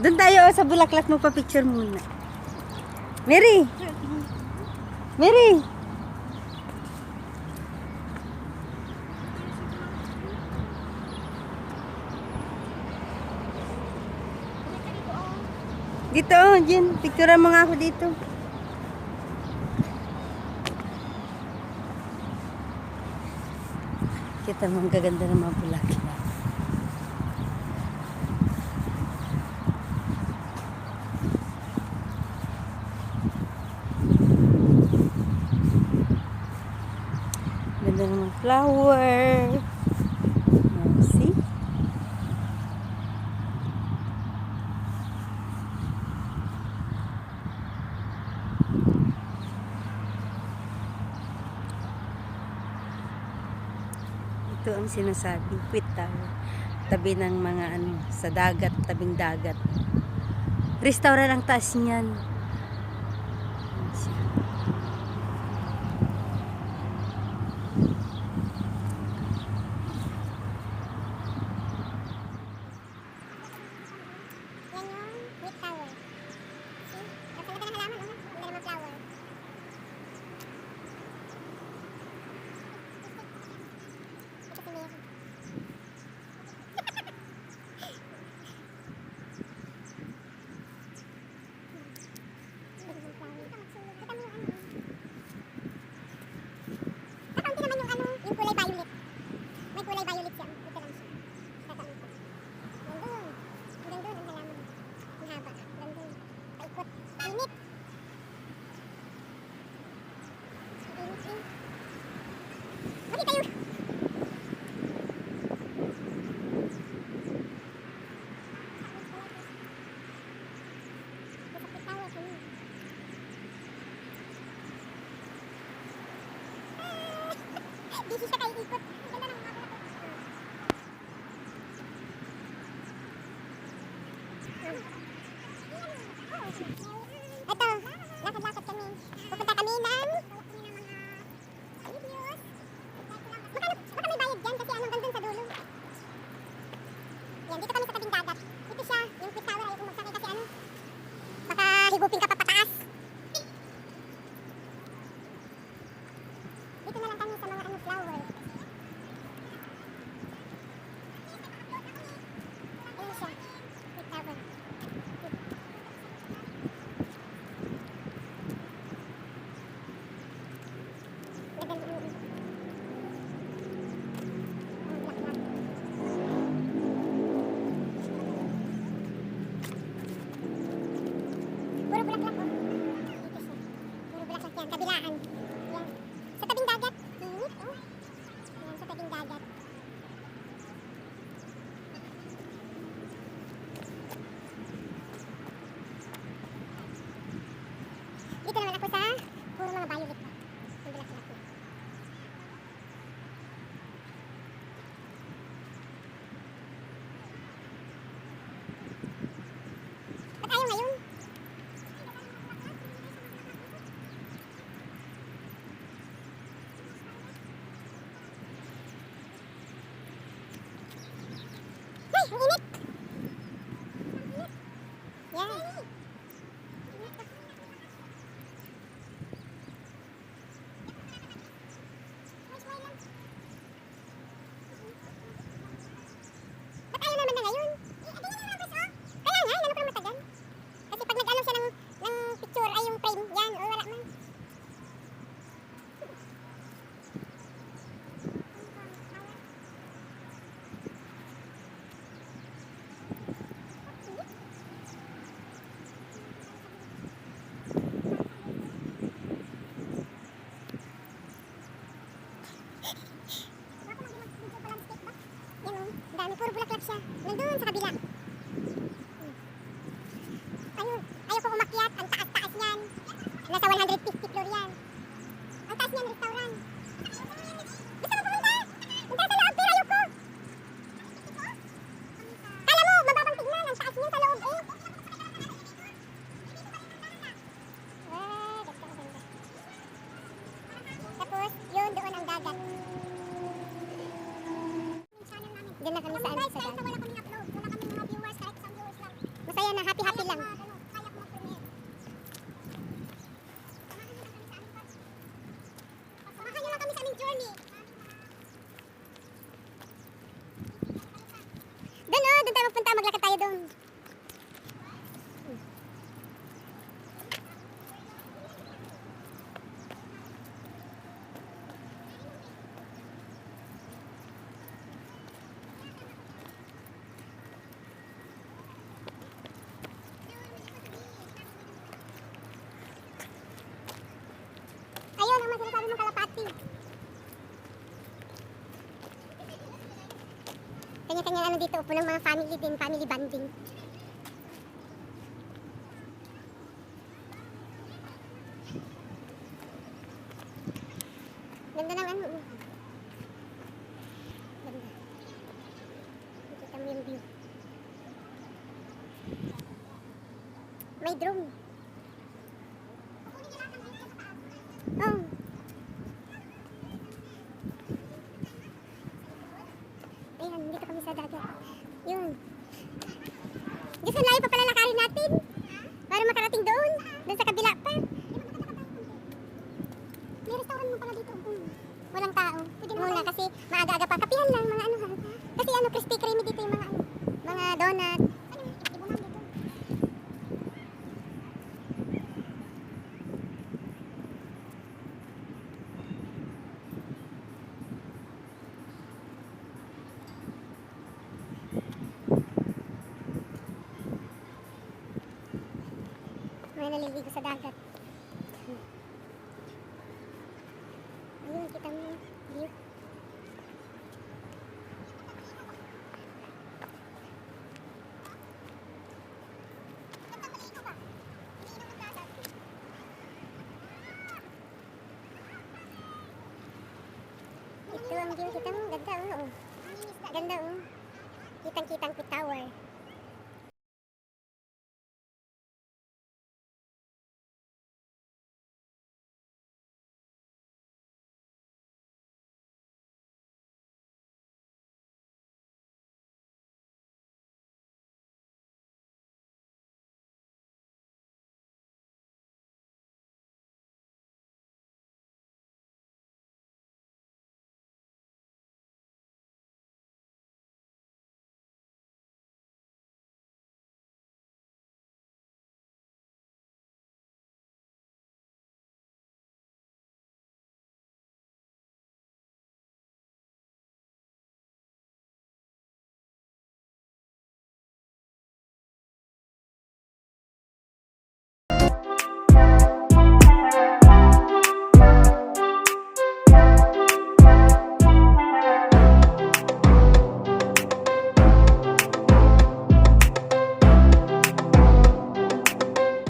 Doon tayo sa bulaklak, magpa-picture muna. Mary! Mary! Dito, Jen. Picturean mo nga ako dito. Kita mo, ang gaganda ng mga bulaklak. Ganda ng mga flower. See? Ito ang sinasabi, quit tayo. Tabi ng mga ano, sa dagat, tabing dagat. Restaurant ang taas niyan. Busy siya kayo ikot. Ganda ng mga ito, lakad-lakad kami. Pupunta kami ng videos. Baka may bayad dyan kasi anong gandun sa dulo. Yan, dito kami sa tabing dagat. Ito siya, yung quick tower. Ayaw kong magsakay kasi ano, baka higupin ka pa pataas. Dito na lang kami sa mga ano, flower. Ayan siya, quick tower. Puro bulaklak oh. Dito siya. Puro bulaklak yan. Kabilaan. Yan. Sa tabing dagat. Init oh. Yan sa tabing dagat. Dito naman ako sa puro mga violet pa. Yung bulaklak na. Ba't ayaw ngayon? Ay, ang init! Yan. Ba't ayaw naman na ngayon? Kaya nga, lalo pa matagal. Kasi pag nag-ano siya ng picture, ay yung frame, yan, o wala man. Yan o, ang dami, puro bulaklak siya. Nandun sa kabila. Ayaw ko umakyat, ang taas-taas yan. Nasa 150 floor yan. Ang taas niyan, restaurant. Gusto mo pumunta? Punta sa loob, pero ayoko. Kala mo, mababang tignan, ang taas niyan sa loob eh. Ganda. Tapos, yun, doon ang dagat. Diyan na kami sa dagat. Wala kaming upload, wala kaming mga viewers, kahit isang viewers lang. Masaya masaya na, happy-happy lang. Samahan niyo lang kami sa aming journey. Doon oh, doon tayo magpunta, maglakad tayo doon. Ayun, ang mga sinasabi mong kalapati. Kanya-kanya ano dito, punong mga family din, family bonding. Ganda ng ano. Ganda. Nakita mo yung view. May drone. Oh. Ayan, dito kami sa dagat. Yun. Diyos, ang layo pa pala lakarin natin. Para makarating doon. Doon sa kabila pa. May restaurant mo pala dito. Walang tao. Muna kasi maaga-aga pa. Kapihan lang mga ano ha. Kasi ano, crispy creamy dito yung mga ano. Mga donut. Ibunan dito. Mga naliligo sa dagat. Ayun, kita mo yung view. Ito ang view, kita mo, ganda oh. Ganda oh. Kitang-kitang po tower.